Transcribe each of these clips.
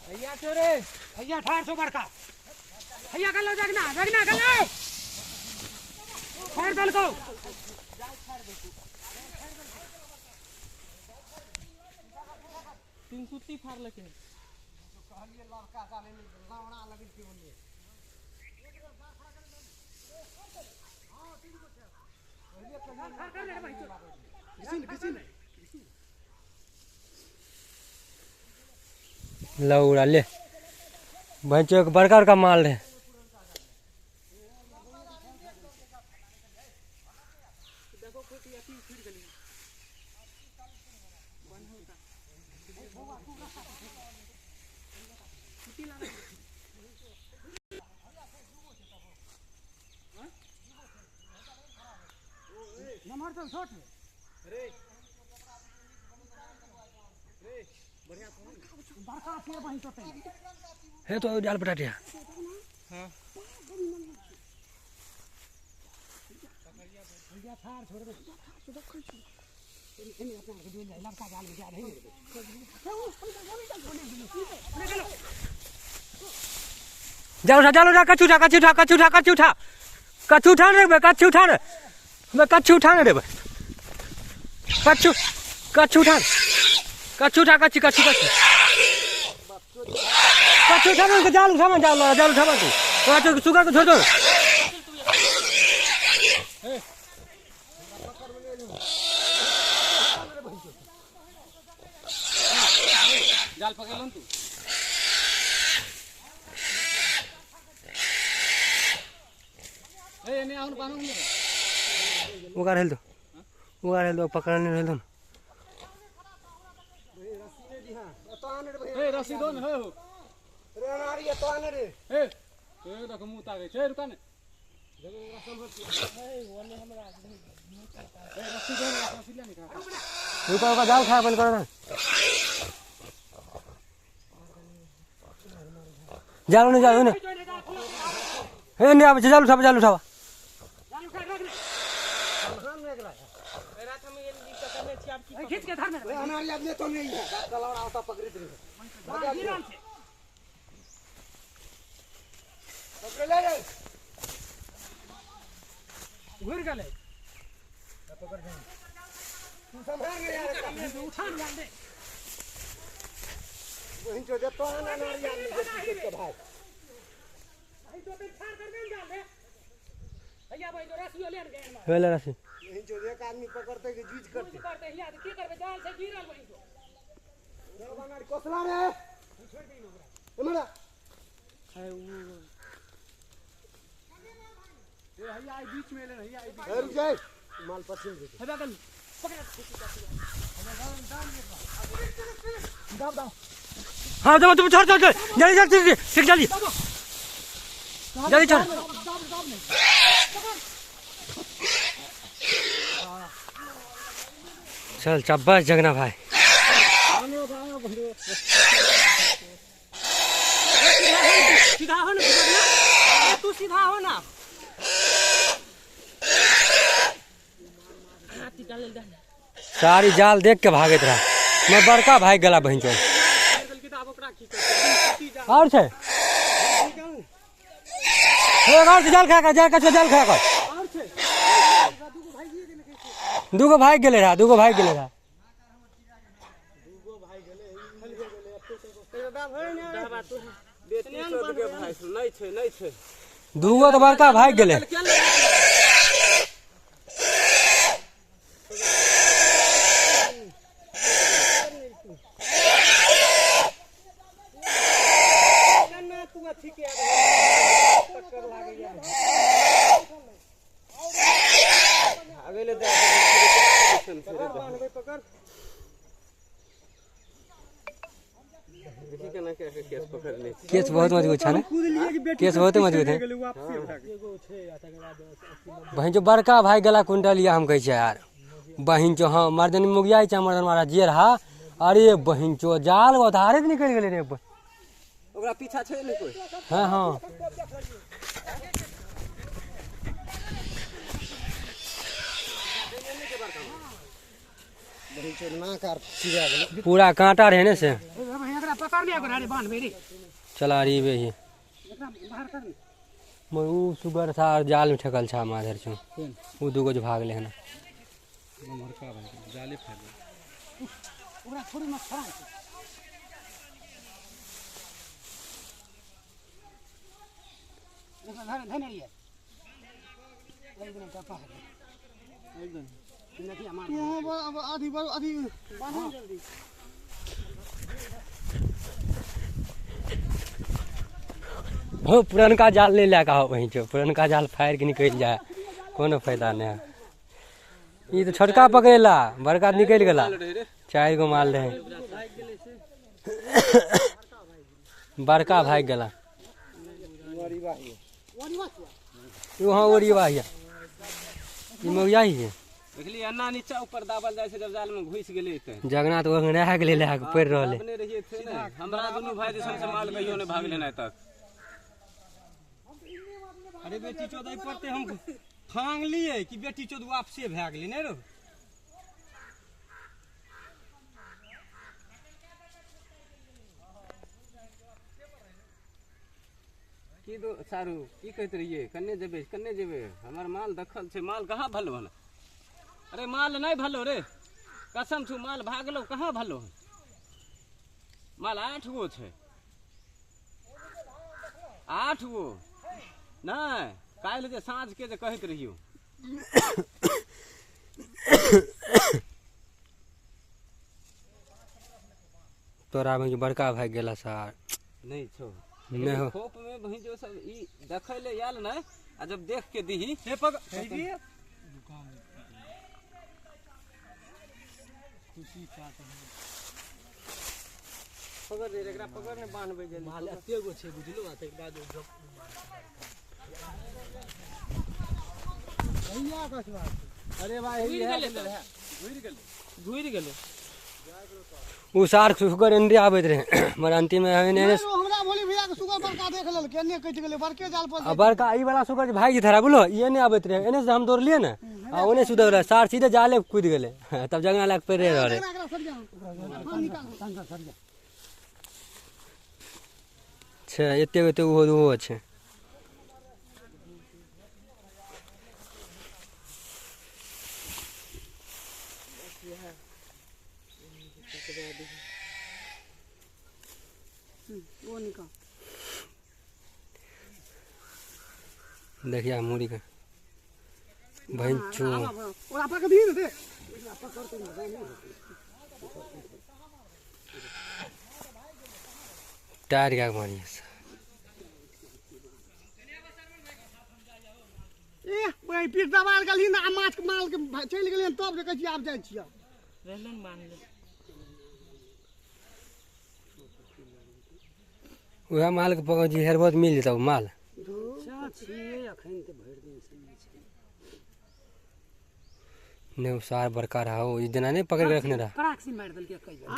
भैया चोरे भैया 1800 बड़का भैया कर लो जगना जगना कर लो फाड़ दल को तीन कुत्ती फाड़ लेके कहलिए लड़का काले में लावड़ा लगे के बोलिए हां तीन को पहले कर ले भाई किसी नहीं लौड़ा ले भैंचो एक बड़का बड़का माल है। नंबर तो शॉट रे बढ़िया बड़का शेर वहीं तो है तो जाल पटाटिया हां भैया थार छोड़ दे इन्हें अपना के दिल लड़का जाल में जा रही है जालो जा कछु उठा रे कछु उठा रे मैं कछु उठा रे कछु उठा जाल उठा तू सुगर को छोड़ दो जाल पकड़ लो तू ए ने आउन बानो ले उगार हेल दो पकड़ने हेल दो ए रस्सी दो न हो रे नारी तो आने रे ए देखो मुंह ताके छे रुका ने ए रस्सी दो रस्सी ले निकाल रुका जाल खा बंद करो ना जालो ने हे ने अब जाल उठा खींच के धर में हमारी आदमी तो नहीं है कलौड़ा होता पकड़ दे पकड़ ले घुर गले पकड़ दे तू संभाल ले यार उठा ले दे वहीं जो दे तो ना नारी आदमी के भाई तो फिर फाड़ कर नहीं डाल दे भैया भाई तो रस्सी ले गए वेला रस्सी यहीं जो एक आदमी पकड़ते के जीज करते हिया तो की करबे जाल से गिरल वहीं तो जलवा नारी कोसला रे छोड़ दे ओकरा हमरा है वो ए हिया आई बीच में ले हिया आई बीच रुक जाए माल पछिन दे है बगल पकड़ दाब हां दबा तुम छोड़ जल्दी छोड़ चल चब्बा जगना भाई सीधा हो ना तू सीधा हो ना सारी जाल देख के भागत रहा मैं बड़का भाई गला बहन चो और छे जाल खा जाल दूगो भाई गेले रहा दूगो तो बड़का भाग गेले पकड़ देखी केना के केस पकड़ ले केस बहुत मजबूत है ना केस बहुत मजबूत है बहन जो बड़का भाई गला कुंटल या हम कहे छे यार बहन जो हाँ मर्दन मुगिया छै मर्दन मारा जे रहा अरे बहन जो जाल उधारे से निकल गेले रे ओकरा पीछा छै नहीं कोई हां हां पूरा कांटा रहे ने से चला रही बे ही उ सुगर था जाल में ठकल छा माधर छु उ दुगो जो भाग ले हन मरका भाई जाले फाड़ ओकरा थोड़ी मत खड़ा देखा धर धर नहीं है एकदम टपा है एकदम तू अब आधी बांध जल्दी हो पुरनका जाल ले लगा हो वहीं जो पुरनका जाल फाड़ के निकल जाए कोनो फायदा नहीं है ये तो छोटका पकड़ेला बड़का निकल गेला 4 गो माल रहे बड़का भाग गेला वहाँ ओरी वाहिया ई मौया ही है देखली अन्ना नीचा ऊपर दाबल जाय छै जब जाल में घुस गेले त जगना तो वहां रह गेले ले के पड़ रहले अपने रहिए थे ना हमरा दुनु भाई दिसन से माल कहियो ने भाग लेना तक अरे बेटी चोदई पड़ते हम फांग लिए कि बेटी चोद वापसे भाग गेली नै रो की दो सारू की कहत रहिए कन्ने जेबे हमर माल दखल छै माल कहाँ भलो हन अरे माल नहीं भलो रे कसम छू माल भागलो कहाँ भलो माल 8 गो छै 8 गो नहीं काल जे साँझ के जे कहत रहियो तोरा में बड़का भाग गेला सार नहीं छो नहीं हो खोप में वही जो सब ई देखै ले आयल न आ जब देख के दीही हे पग खुशी चाट पकड़ दे एकरा पकड़ ने बांधबे जल्दी माल एते गो छै बुझलो आ तक बाद भैया कसवा अरे भाई घुर गेले उ सार सुगर एंडे आबैत रहे मगर अंतिम में हमें ने हमरा भोली भैया के सुगर बड़का देख लेल केने कटि गेले बड़के जाल पर बड़का ई वाला सुगर भाई धरा बोलो ये ने आबैत रहे एने से हम दौड़ लिए ना आ ओने सुधर रहा सार सीधे जाले कूद गेले तब जगना लाग पे रहे अच्छा एते एते वो छै देखिए मुड़ी का भैंचो ओरा पकड़ दी दे टायर का मारी ए भाई पीठ दबाल गली ना माछ माल के चल गेले तब जे कहै छी आब जाय छी रहलन मान ले वह माल के पकड़ जी हेर बहुत मिल जेता माल नहीं सार बड़का रहा हो इस दिन नहीं पकड़ के रखने रहा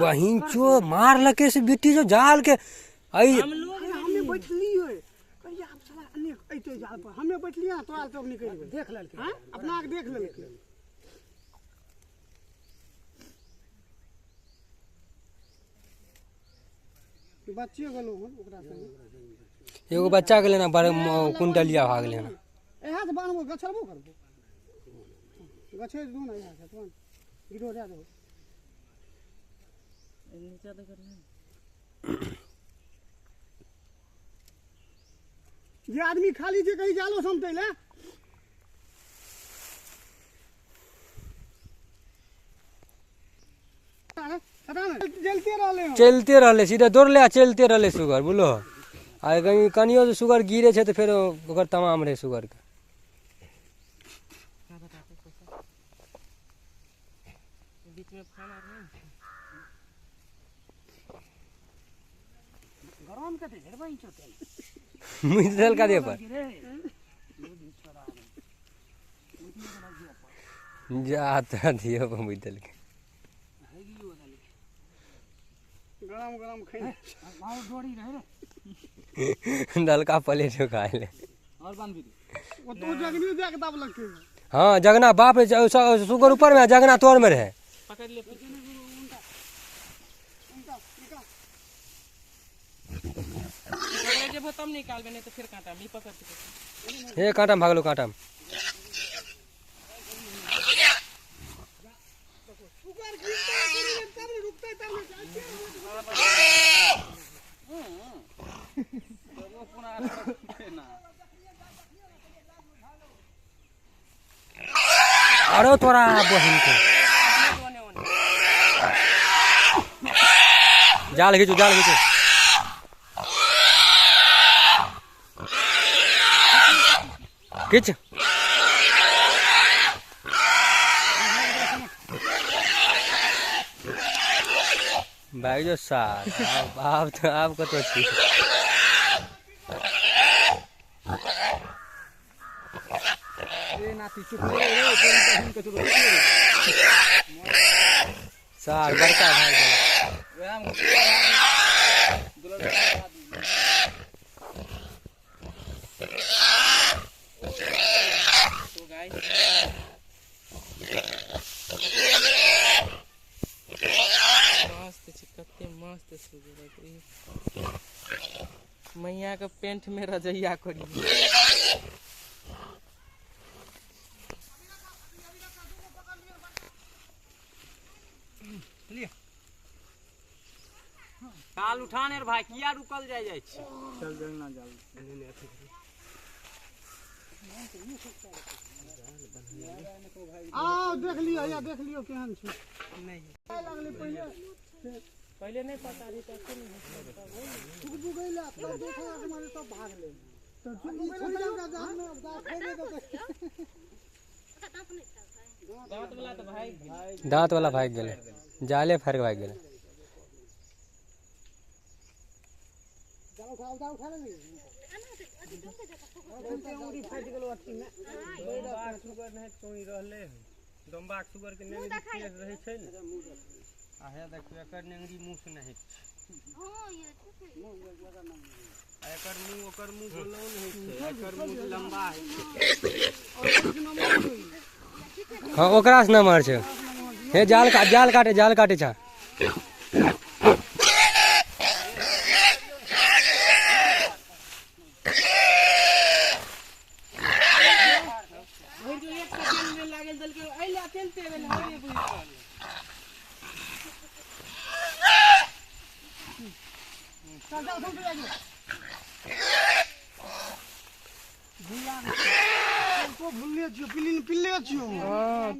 बहिन चो मार लके से बेटी जो जाल के आई हम लोग हमें बैठलिए कहिया आप साला अनेक ऐते जाल पर हमें बैठलिए तोरा तो निकल गेल देख लेलके हां अपना के देख लेलके बच्चे गेलो ओकरा संग एगो बच्चा के लेना बड़ कुंटलिया भाग लेना एहा से बानबो गछरबो करबो गछे दू ना एहा से तुन गिरो दे दो नीचे तो कर ये आदमी खाली जे कहीं जालो समतै ले चलते रहले सीधे दौड़ ले चलते रहले सुगर बोलो आ कनियो से सुगर गिरे छै तो फिर ओकर तमाम रहे सुगर के बीच में खाना नहीं गरम के दे भाई चोटे मिसल का दे पर जाता दियो पर मिसल के गरम गरम खाई मार डोरी रहे रे नलका प्लेट में खा ले और बांध भी वो तो जगनी दे के दाब लगते हाँ जगना बाप रे सुगर ऊपर में जगना तोड़ में रहे पकड़ ले जब तब निकाल बने तो फिर कांटा भी पकड़ के हे कांटा भागलो कांटा अरे तोरा बहन को जाल खींचो खींच भाई जो साथ आप तो आपको तो सार बड़का भाई मैया के पेंट में रजैया करी काल उठाने रे भाई किया रुकल जाय छी चल जलना जाल आओ देख लियो या देख लियो केहन छै नहीं लागले पहले नहीं पता रही तो नहीं बुगैला तब देखा हमारे सब भाग ले तो छोड़ का जान में खेले दांत वाला तो भाई दांत वाला भाग गेले जाले फरक भाग गेले जाओ खा ले अंगूरी फाट गेलो अथी में दम्बाक सुगर नहीं कोई रहले दम्बाक सुगर के नेंगरी तेज रहे छै ने आ हे देखियो एकर नेंगरी मुंह से नहीं हां ये एकर मुंह ओकर मुंह गोलौन है छै एकर मुंह लंबा है हाँ ओकरा से नंबर छै हे जाल काटे छा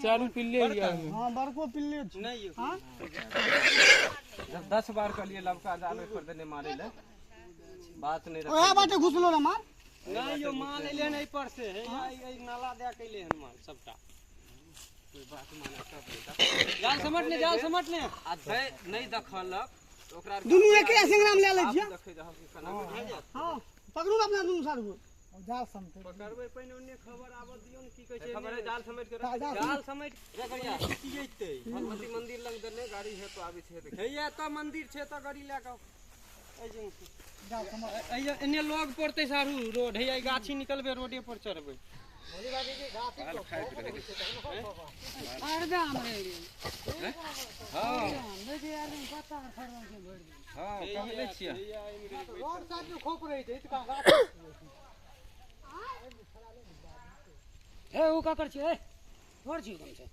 चालू पिल्ले हां बड़को पिल्ले नहीं हां 10 बार के लिए लबका जाल पर देने मारे ले बात नहीं ओए बाटे घुसलो रे मार नहीं यो माल एले नहीं पर से है ई नाला दे के ले हन माल सबटा कोई बात माने सब जाल समट ले आ नहीं देखलक ओकरा दुनु एके संग्राम ले ले छियै देखे जा खाना बुझा जा हां पकड़ू अपना दुनु सारू जाल समेट पकड़बै पहिने ओन्ने खबर आबऽ दियौ न की कहै छै खबर जाल समेट के जाल समेट रे करिया की जइतै भगवती मंदिर लग देने गाड़ी है तो आबै छै देखे हे त मंदिर छै त गाड़ी ले के ए जे जाल समेट एन्ने लग पड़तै सारू रोड हे गाछी निकलबे रोडे पर चढ़बै मोदी बाजी के गाछी आर जा हमरे हां देखिए यार पता फरवा के भर हां कहले छियै रोड साइड में खोप रही थी त गाछ ए ओ का कर छी ए छोड़ छी कम से